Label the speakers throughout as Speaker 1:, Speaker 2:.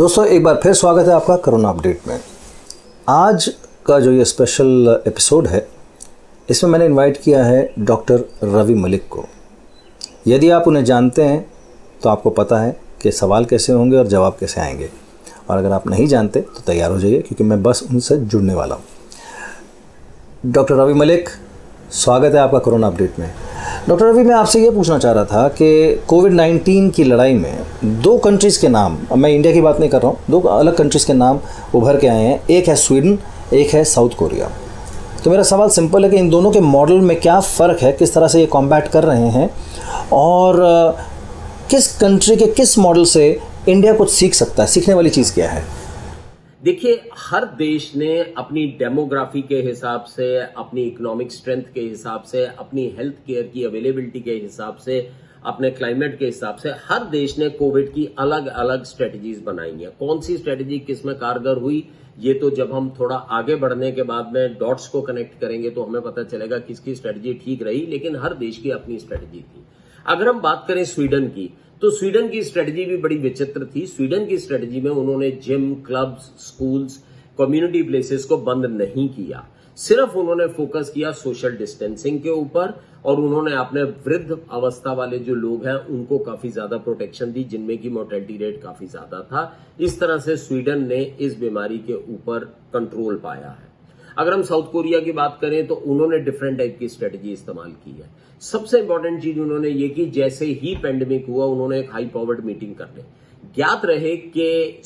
Speaker 1: दोस्तों एक बार फिर स्वागत है आपका कोरोना अपडेट में। आज का जो ये स्पेशल एपिसोड है इसमें मैंने इनवाइट किया है डॉक्टर रवि मलिक को। यदि आप उन्हें जानते हैं तो आपको पता है कि सवाल कैसे होंगे और जवाब कैसे आएंगे, और अगर आप नहीं जानते तो तैयार हो जाइए क्योंकि मैं बस उनसे जुड़ने वाला हूँ। डॉक्टर रवि मलिक, स्वागत है आपका कोरोना अपडेट में। डॉक्टर रवि, मैं आपसे ये पूछना चाह रहा था कि कोविड-19 की लड़ाई में दो कंट्रीज़ के नाम, अब मैं इंडिया की बात नहीं कर रहा हूँ, दो अलग कंट्रीज़ के नाम उभर के आए हैं। एक है स्वीडन, एक है साउथ कोरिया। तो मेरा सवाल सिंपल है कि इन दोनों के मॉडल में क्या फ़र्क है, किस तरह से ये कॉम्बैट कर रहे हैं, और किस कंट्री के किस मॉडल से इंडिया कुछ सीख सकता है, सीखने वाली चीज़ क्या है?
Speaker 2: देखिए, हर देश ने अपनी डेमोग्राफी के हिसाब से, अपनी इकोनॉमिक स्ट्रेंथ के हिसाब से, अपनी हेल्थ केयर की अवेलेबिलिटी के हिसाब से, अपने क्लाइमेट के हिसाब से हर देश ने कोविड की अलग अलग स्ट्रेटजीज बनाई हैं। कौन सी स्ट्रेटजी किस में कारगर हुई, ये तो जब हम थोड़ा आगे बढ़ने के बाद में डॉट्स को कनेक्ट करेंगे तो हमें पता चलेगा किसकी स्ट्रेटजी ठीक रही, लेकिन हर देश की अपनी स्ट्रेटजी थी। अगर हम बात करें स्वीडन की, तो स्वीडन की स्ट्रेटजी भी बड़ी विचित्र थी। स्वीडन की स्ट्रेटजी में उन्होंने gym, clubs, schools, community places को बंद नहीं किया, सिर्फ उन्होंने फोकस किया सोशल डिस्टेंसिंग के ऊपर, और उन्होंने अपने वृद्ध अवस्था वाले जो लोग हैं उनको काफी ज्यादा प्रोटेक्शन दी, जिनमें की मोर्टेलिटी रेट काफी ज्यादा था। इस तरह से स्वीडन ने इस बीमारी के ऊपर कंट्रोल पाया है। अगर हम साउथ कोरिया की बात करें तो उन्होंने डिफरेंट टाइप की स्ट्रेटजी इस्तेमाल की है। सबसे इंपॉर्टेंट चीज उन्होंने ये की, जैसे ही पेंडेमिक हुआ उन्होंने एक हाई पावर्ड मीटिंग कर ली। ज्ञात रहे कि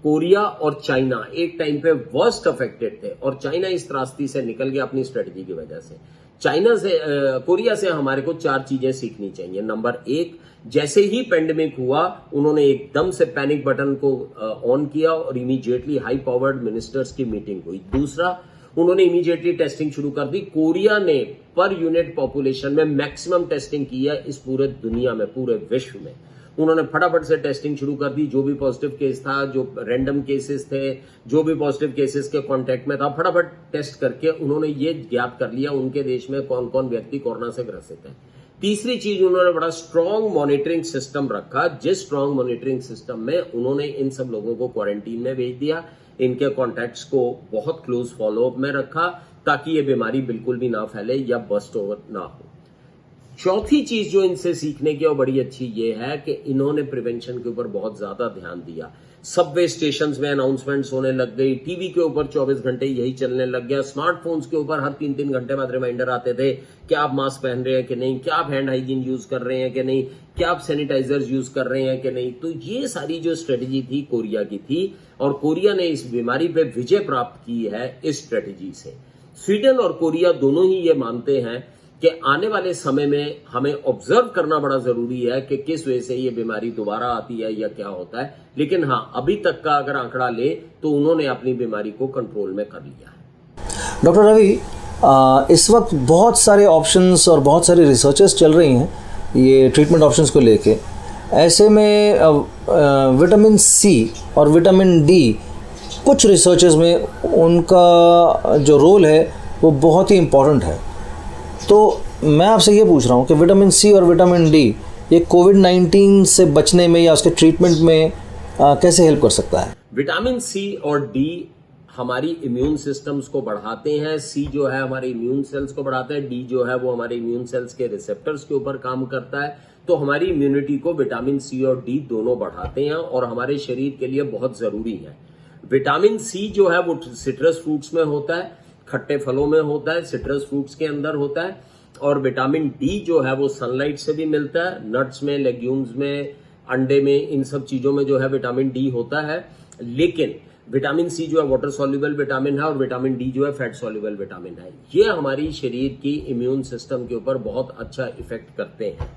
Speaker 2: कोरिया और चाइना एक टाइम पे वर्स्ट अफेक्टेड थे, और चाइना इस त्रासदी से निकल गया अपनी स्ट्रेटजी की वजह से। कोरिया से हमारे को 4 चीजें सीखनी चाहिए। नंबर 1, जैसे ही पेंडेमिक हुआ उन्होंने एकदम से पैनिक बटन को ऑन किया और इमीडिएटली हाई पावर्ड मिनिस्टर्स की मीटिंग हुई। दूसरा, उन्होंने इमीडिएटली टेस्टिंग शुरू कर दी। कोरिया ने पर यूनिट पॉपुलेशन में मैक्सिमम टेस्टिंग की है इस पूरे दुनिया में, पूरे विश्व में। उन्होंने फटाफट से टेस्टिंग शुरू कर दी। जो भी पॉजिटिव केस था, जो रैंडम केसेस थे, जो भी पॉजिटिव केसेस के कांटेक्ट में था, फटाफट टेस्ट करके उन्होंने ये ज्ञात कर लिया उनके देश में कौन कौन व्यक्ति कोरोना से ग्रसित है। तीसरी चीज, उन्होंने बड़ा स्ट्रांग मॉनिटरिंग सिस्टम रखा, जिस स्ट्रांग मॉनिटरिंग सिस्टम में उन्होंने इन सब लोगों को क्वारंटीन में भेज दिया, इनके कॉन्टैक्ट्स को बहुत क्लोज फॉलोअप में रखा ताकि ये बीमारी बिल्कुल भी ना फैले या बस्ट ओवर ना हो। चौथी चीज जो इनसे सीखने की और बड़ी अच्छी ये है कि इन्होंने प्रिवेंशन के ऊपर बहुत ज्यादा ध्यान दिया। सबवे स्टेशंस में अनाउंसमेंट्स होने लग गई, टीवी के ऊपर 24 घंटे यही चलने लग गया, स्मार्टफोन्स के ऊपर हर 3-3 घंटे बाद रिमाइंडर आते थे कि आप मास्क पहन रहे हैं कि नहीं, क्या आप हैंड हाइजीन यूज कर रहे हैं कि नहीं, क्या आप सैनिटाइजर्स यूज कर रहे हैं कि नहीं। तो ये सारी जो स्ट्रेटजी थी कोरिया की थी, और कोरिया ने इस बीमारी पे विजय प्राप्त की है इस स्ट्रेटजी से। स्वीडन और कोरिया दोनों ही ये मानते हैं कि आने वाले समय में हमें ऑब्जर्व करना बड़ा जरूरी है कि किस वजह से ये बीमारी दोबारा आती है या क्या होता है, लेकिन हाँ, अभी तक का अगर आंकड़ा ले तो उन्होंने अपनी बीमारी को कंट्रोल में कर लिया है।
Speaker 1: डॉक्टर रवि, इस वक्त बहुत सारे ऑप्शंस और बहुत सारी रिसर्चेस चल रही हैं ये ट्रीटमेंट ऑप्शंस को लेके। ऐसे में विटामिन सी और विटामिन डी, कुछ रिसर्चेस में उनका जो रोल है वो बहुत ही इम्पोर्टेंट है। तो मैं आपसे ये पूछ रहा हूँ कि विटामिन सी और विटामिन डी ये कोविड-19 से बचने में या उसके ट्रीटमेंट में कैसे हेल्प कर सकता है?
Speaker 2: विटामिन सी और डी हमारी इम्यून सिस्टम्स को बढ़ाते हैं। सी जो है हमारे इम्यून सेल्स को बढ़ाता है, डी जो है वो हमारे इम्यून सेल्स के रिसेप्टर्स के ऊपर काम करता है। तो हमारी इम्यूनिटी को विटामिन सी और डी दोनों बढ़ाते हैं और हमारे शरीर के लिए बहुत जरूरी है। विटामिन सी जो है वो सिट्रस फ्रूट्स में होता है, खट्टे फलों में होता है, सिट्रस फ्रूट्स के अंदर होता है। और विटामिन डी जो है वो सनलाइट से भी मिलता है, नट्स में, लेग्यूम्स में, अंडे में, इन सब चीजों में जो है विटामिन डी होता है। लेकिन विटामिन सी जो है वाटर सॉल्युबल विटामिन है और विटामिन डी जो है फैट सॉल्युबल विटामिन है। ये हमारी शरीर की इम्यून सिस्टम के ऊपर बहुत अच्छा इफेक्ट करते हैं।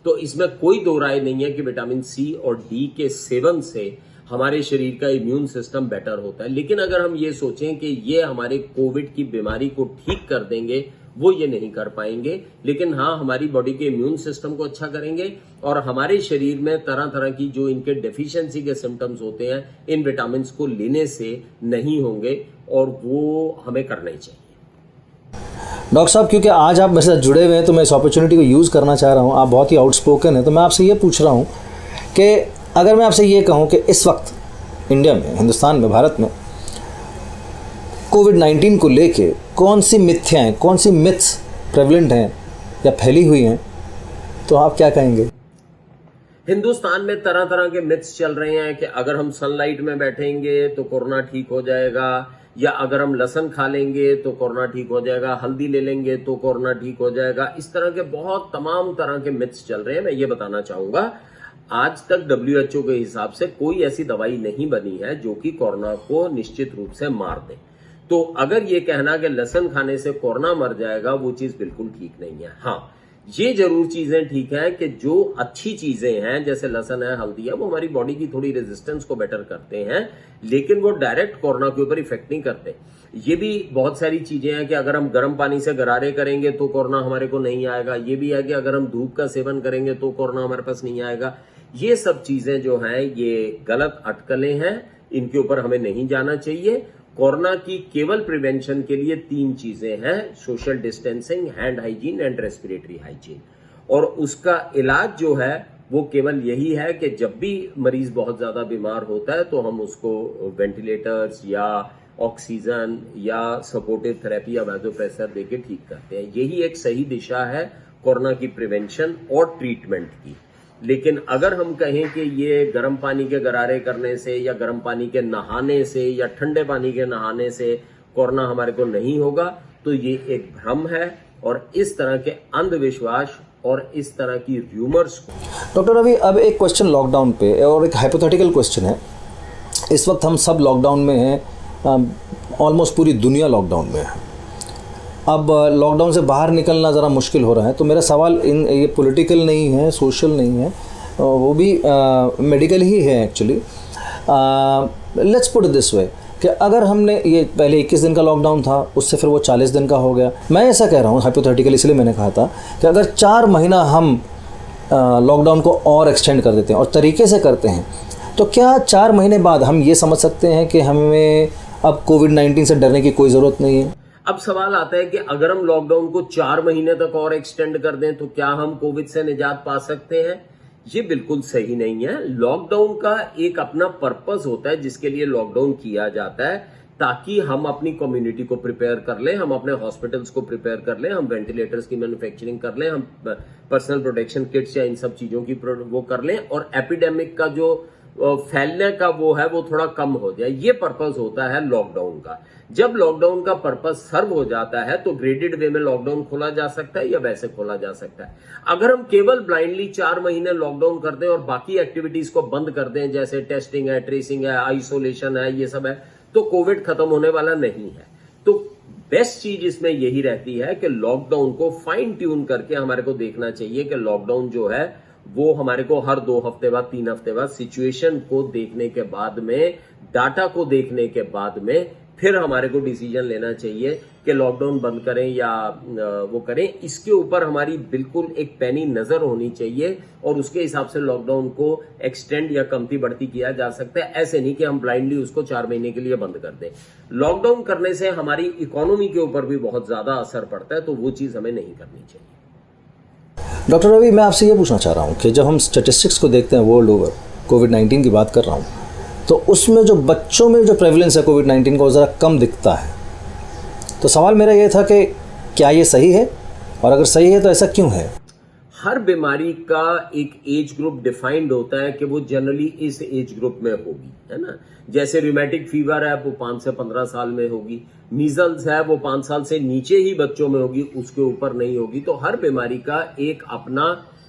Speaker 2: तो इसमें कोई दो राय नहीं है कि विटामिन सी और डी के सेवन से हमारे शरीर का इम्यून सिस्टम बेटर होता है। लेकिन अगर हम ये सोचें कि ये हमारे कोविड की बीमारी को ठीक कर देंगे, वो ये नहीं कर पाएंगे। लेकिन हाँ, हमारी बॉडी के इम्यून सिस्टम को अच्छा करेंगे और हमारे शरीर में तरह तरह की जो इनके डेफिशिएंसी के सिम्टम्स होते हैं इन विटामिन को लेने से नहीं होंगे, और वो हमें करना ही चाहिए।
Speaker 1: डॉक्टर साहब, क्योंकि आज आप मेरे साथ जुड़े हुए हैं तो मैं इस अपॉर्चुनिटी को यूज़ करना चाह रहा हूँ। आप बहुत ही आउटस्पोकन हैं, तो मैं आपसे ये पूछ रहा हूँ कि अगर मैं आपसे ये कहूँ कि इस वक्त इंडिया में, हिंदुस्तान में, भारत में कोविड-19 को लेके कौन सी मिथ्याएँ, कौन सी मिथ्स प्रेवलेंट हैं या फैली हुई हैं, तो आप क्या कहेंगे?
Speaker 2: हिंदुस्तान में तरह तरह के मिथ्स चल रहे हैं कि अगर हम सनलाइट में बैठेंगे तो कोरोना ठीक हो जाएगा, या अगर हम लहसुन खा लेंगे तो कोरोना ठीक हो जाएगा, हल्दी ले लेंगे तो कोरोना ठीक हो जाएगा। इस तरह के बहुत तमाम तरह के मिथ्स चल रहे हैं। मैं ये बताना चाहूंगा, आज तक WHO के हिसाब से कोई ऐसी दवाई नहीं बनी है जो कि कोरोना को निश्चित रूप से मार दे। तो अगर ये कहना कि लहसुन खाने से कोरोना मर जाएगा, वो चीज बिल्कुल ठीक नहीं है। हाँ, ये जरूर चीजें ठीक है कि जो अच्छी चीजें हैं जैसे लहसुन है, हल्दी है, वो हमारी बॉडी की थोड़ी रेजिस्टेंस को बेटर करते हैं, लेकिन वो डायरेक्ट कोरोना के ऊपर इफेक्ट नहीं करते। ये भी बहुत सारी चीजें हैं कि अगर हम गर्म पानी से गरारे करेंगे तो कोरोना हमारे को नहीं आएगा। ये भी है कि अगर हम धूप का सेवन करेंगे तो कोरोना हमारे पास नहीं आएगा। ये सब चीजें जो हैं ये गलत अटकलें हैं, इनके ऊपर हमें नहीं जाना चाहिए। कोरोना की केवल प्रिवेंशन के लिए 3 चीजें हैं, social distancing, hand hygiene and respiratory hygiene. और उसका इलाज जो है वो केवल यही है कि जब भी मरीज बहुत ज्यादा बीमार होता है तो हम उसको वेंटिलेटर्स या ऑक्सीजन या सपोर्टिव थेरेपी या वैसोप्रेसर देके ठीक करते हैं। यही एक सही दिशा है कोरोना की प्रिवेंशन और ट्रीटमेंट की। लेकिन अगर हम कहें कि ये गर्म पानी के गरारे करने से या गर्म पानी के नहाने से या ठंडे पानी के नहाने से कोरोना हमारे को नहीं होगा, तो ये एक भ्रम है। और इस तरह के अंधविश्वास और इस तरह की र्यूमर्स को
Speaker 1: डॉक्टर रवि, अब एक क्वेश्चन लॉकडाउन पे और एक हाइपोथेटिकल क्वेश्चन है। इस वक्त हम सब लॉकडाउन में हैं, ऑलमोस्ट पूरी दुनिया लॉकडाउन में है। अब लॉकडाउन से बाहर निकलना ज़रा मुश्किल हो रहा है, तो मेरा सवाल ये पॉलिटिकल नहीं है, सोशल नहीं है, वो भी मेडिकल ही है actually. Let's put it this way कि अगर हमने ये पहले 21 दिन का लॉकडाउन था, उससे फिर वो 40 दिन का हो गया। मैं ऐसा कह रहा हूँ हाइपोथेटिकल, इसलिए मैंने कहा था कि अगर 4 महीना हम लॉकडाउन को और एक्सटेंड कर देते हैं और तरीके से करते हैं, तो क्या 4 महीने बाद हम ये समझ सकते हैं कि हमें अब कोविड-19 से डरने की कोई ज़रूरत नहीं है?
Speaker 2: अब सवाल आता है कि अगर हम लॉकडाउन को 4 महीने तक और एक्सटेंड कर दें तो क्या हम कोविड से निजात पा सकते हैं? ये बिल्कुल सही नहीं है। लॉकडाउन का एक अपना पर्पस होता है जिसके लिए लॉकडाउन किया जाता है, ताकि हम अपनी कम्युनिटी को प्रिपेयर कर लें, हम अपने हॉस्पिटल्स को प्रिपेयर कर लें, हम वेंटिलेटर्स की मैन्युफैक्चरिंग कर लें, हम पर्सनल प्रोटेक्शन किट्स या इन सब चीजों की वो कर लें, और एपिडेमिक का जो फैलने का वो है वो थोड़ा कम हो जाए। ये पर्पस होता है लॉकडाउन का। जब लॉकडाउन का पर्पस सर्व हो जाता है तो ग्रेडेड वे में लॉकडाउन खोला जा सकता है या वैसे खोला जा सकता है। अगर हम केवल ब्लाइंडली 4 महीने लॉकडाउन कर दें और बाकी एक्टिविटीज को बंद कर दें, जैसे टेस्टिंग है, ट्रेसिंग है, आइसोलेशन है, ये सब है, तो कोविड खत्म होने वाला नहीं है। तो बेस्ट चीज इसमें यही रहती है कि लॉकडाउन को फाइन ट्यून करके हमारे को देखना चाहिए कि लॉकडाउन जो है वो हमारे को हर 2 हफ्ते बाद, 3 हफ्ते बाद सिचुएशन को देखने के बाद में, डाटा को देखने के बाद में फिर हमारे को डिसीजन लेना चाहिए कि लॉकडाउन बंद करें या वो करें। इसके ऊपर हमारी बिल्कुल एक पैनी नजर होनी चाहिए और उसके हिसाब से लॉकडाउन को एक्सटेंड या कमती बढ़ती किया जा सकता है। ऐसे नहीं कि हम ब्लाइंडली उसको 4 महीने के लिए बंद कर दें। लॉकडाउन करने से हमारी इकोनॉमी के ऊपर भी बहुत ज्यादा असर पड़ता है, तो वो चीज हमें नहीं करनी चाहिए।
Speaker 1: डॉक्टर रवि, मैं आपसे ये पूछना चाह रहा हूँ कि जब हम स्टैटिस्टिक्स को देखते हैं वर्ल्ड ओवर, कोविड-19 की बात कर रहा हूँ, तो उसमें जो बच्चों में जो प्रेवलेंस है कोविड-19 का वो ज़रा कम दिखता है। तो सवाल मेरा ये था कि क्या ये सही है, और अगर सही है तो ऐसा क्यों है?
Speaker 2: हर बीमारी का एक एज ग्रुप डिफाइंड होता है कि वो जनरली इस एज ग्रुप में होगी, है ना। जैसे रूमेटिक फीवर है वो 5 से 15 साल में होगी, मीजल्स है वो 5 साल से नीचे ही बच्चों में होगी, उसके ऊपर नहीं होगी। तो हर बीमारी का एक अपना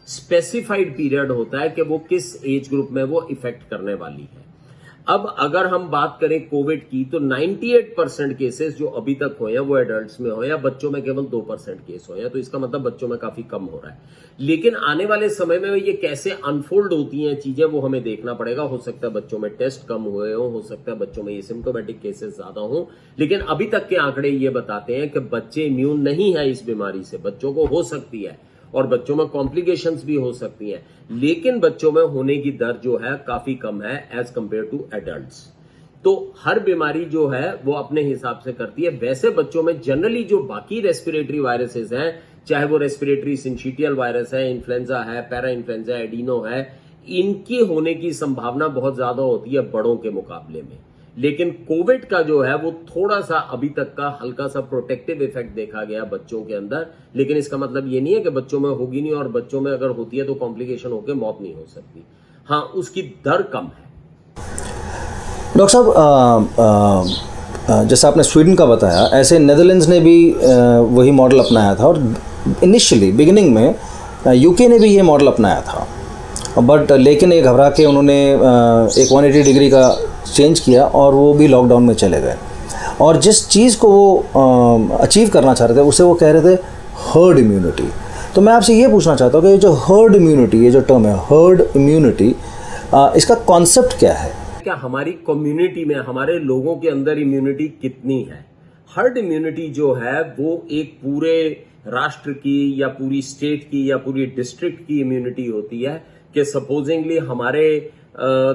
Speaker 2: स्पेसिफाइड पीरियड होता है कि वो किस एज ग्रुप में वो इफेक्ट करने वाली है। अब अगर हम बात करें कोविड की, तो 98% केसेस जो अभी तक हुए हैं वो एडल्ट्स में हो, या बच्चों में केवल 2% केस हुए हैं। तो इसका मतलब बच्चों में काफी कम हो रहा है। लेकिन आने वाले समय में ये कैसे अनफोल्ड होती हैं चीजें, वो हमें देखना पड़ेगा। हो सकता है बच्चों में टेस्ट कम हुए हो सकता है बच्चों में एसिम्प्टोमेटिक केसेस ज्यादा हो, लेकिन अभी तक के आंकड़े ये बताते हैं कि बच्चे इम्यून नहीं है इस बीमारी से। बच्चों को हो सकती है और बच्चों में कॉम्प्लिकेशंस भी हो सकती हैं, लेकिन बच्चों में होने की दर जो है काफी कम है एज कंपेयर टू एडल्ट्स। तो हर बीमारी जो है वो अपने हिसाब से करती है। वैसे बच्चों में जनरली जो बाकी रेस्पिरेटरी वायरसेस हैं, चाहे वो रेस्पिरेटरी सिंचिटियल वायरस है, इन्फ्लुएंजा है, पैरा इन्फ्लुएंजा, एडिनो है, इनकी होने की संभावना बहुत ज्यादा होती है बड़ों के मुकाबले में। लेकिन कोविड का जो है वो थोड़ा सा अभी तक का हल्का सा प्रोटेक्टिव इफेक्ट देखा गया बच्चों के अंदर, लेकिन इसका मतलब ये नहीं है कि बच्चों में होगी नहीं, और बच्चों में अगर होती है तो कॉम्प्लिकेशन होकर मौत नहीं हो सकती। हाँ, उसकी दर कम है।
Speaker 1: डॉक्टर साहब, जैसा आपने स्वीडन का बताया, ऐसे नेदरलैंड्स ने भी वही मॉडल अपनाया था, और इनिशियली बिगिनिंग में यूके ने भी ये मॉडल अपनाया था, बट लेकिन ये घबरा के उन्होंने एक 180 डिग्री का चेंज किया और वो भी लॉकडाउन में चले गए। और जिस चीज़ को वो अचीव करना चाह रहे थे उसे वो कह रहे थे हर्ड इम्यूनिटी। तो मैं आपसे ये पूछना चाहता हूँ कि ये जो हर्ड इम्यूनिटी, ये जो टर्म है हर्ड इम्यूनिटी, इसका कॉन्सेप्ट क्या है?
Speaker 2: क्या हमारी कम्युनिटी में, हमारे लोगों के अंदर इम्यूनिटी कितनी है? हर्ड इम्यूनिटी जो है वो एक पूरे राष्ट्र की या पूरी स्टेट की या पूरी डिस्ट्रिक्ट की इम्यूनिटी होती है कि सपोजिंगली हमारे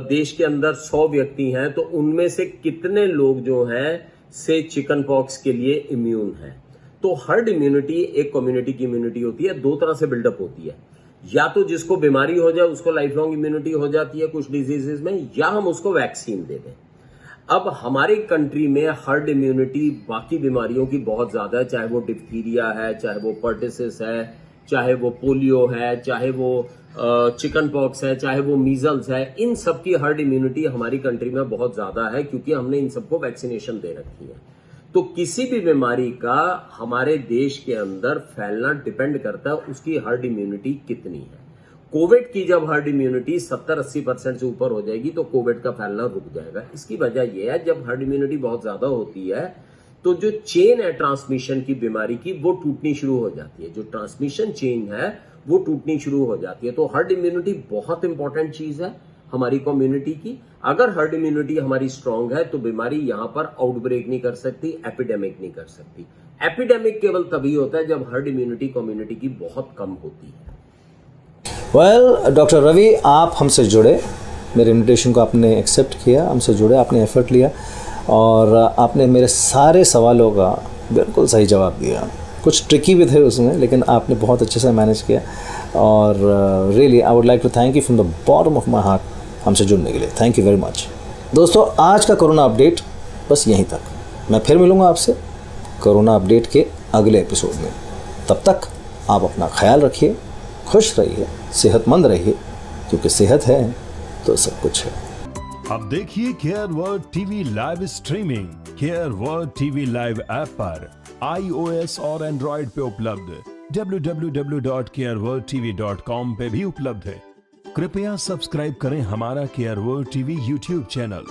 Speaker 2: देश के अंदर 100 व्यक्ति हैं तो उनमें से कितने लोग जो हैं से चिकन पॉक्स के लिए इम्यून हैं। तो हर्ड इम्यूनिटी एक कम्युनिटी की इम्यूनिटी होती है, दो तरह से बिल्डअप होती है। या तो जिसको बीमारी हो जाए उसको लाइफ लॉन्ग इम्यूनिटी हो जाती है कुछ डिजीजेस में, या हम उसको वैक्सीन दे दें। अब हमारी कंट्री में हर्ड इम्यूनिटी बाकी बीमारियों की बहुत ज्यादा है, चाहे वो डिप्थीरिया है, चाहे वो पर्टिसिस है, चाहे वो पोलियो है, चाहे वो चिकन पॉक्स है, चाहे वो मीजल्स है। इन सब की हर्ड इम्यूनिटी हमारी कंट्री में बहुत ज्यादा है क्योंकि हमने इन सबको वैक्सीनेशन दे रखी है। तो किसी भी बीमारी का हमारे देश के अंदर फैलना डिपेंड करता है उसकी हर्ड इम्यूनिटी कितनी है। कोविड की जब हर्ड इम्यूनिटी 70-80% से ऊपर हो जाएगी तो कोविड का फैलना रुक जाएगा। इसकी वजह यह है जब हर्ड इम्यूनिटी बहुत ज्यादा होती है तो जो चेन है ट्रांसमिशन की बीमारी की वो टूटनी शुरू हो जाती है, जो ट्रांसमिशन चेन है वो टूटनी शुरू हो जाती है। तो हर्ड इम्यूनिटी बहुत इंपॉर्टेंट चीज है हमारी कम्युनिटी की। अगर हर्ड इम्यूनिटी हमारी स्ट्रांग है तो बीमारी यहां पर आउटब्रेक नहीं कर सकती, एपिडेमिक नहीं कर सकती। एपिडेमिक केवल तभी होता है जब हर्ड इम्यूनिटी कम्युनिटी की बहुत कम होती है।
Speaker 1: वेल, डॉक्टर रवि, आप हमसे जुड़े, मेरे इन्विटेशन को आपने एक्सेप्ट किया, हमसे जुड़े, आपने एफर्ट लिया और आपने मेरे सारे सवालों का बिल्कुल सही जवाब दिया। कुछ ट्रिकी भी थे उसमें, लेकिन आपने बहुत अच्छे से मैनेज किया और really I would like to thank you from the bottom of my heart हमसे जुड़ने के लिए। Thank you very much. दोस्तों, आज का कोरोना अपडेट बस यहीं तक। मैं फिर मिलूँगा आपसे कोरोना अपडेट के अगले एपिसोड में। तब तक आप अपना ख्याल रखिए, खुश रहिए, सेहतमंद रहिए, क्योंकि सेहत है तो सब कुछ है।
Speaker 3: अब देखिए care world TV live streaming care world TV live app पर iOS और एंड्रॉइड पे उपलब्ध, www.careworldtv.com पे भी उपलब्ध है। कृपया सब्सक्राइब करें हमारा care world TV YouTube channel.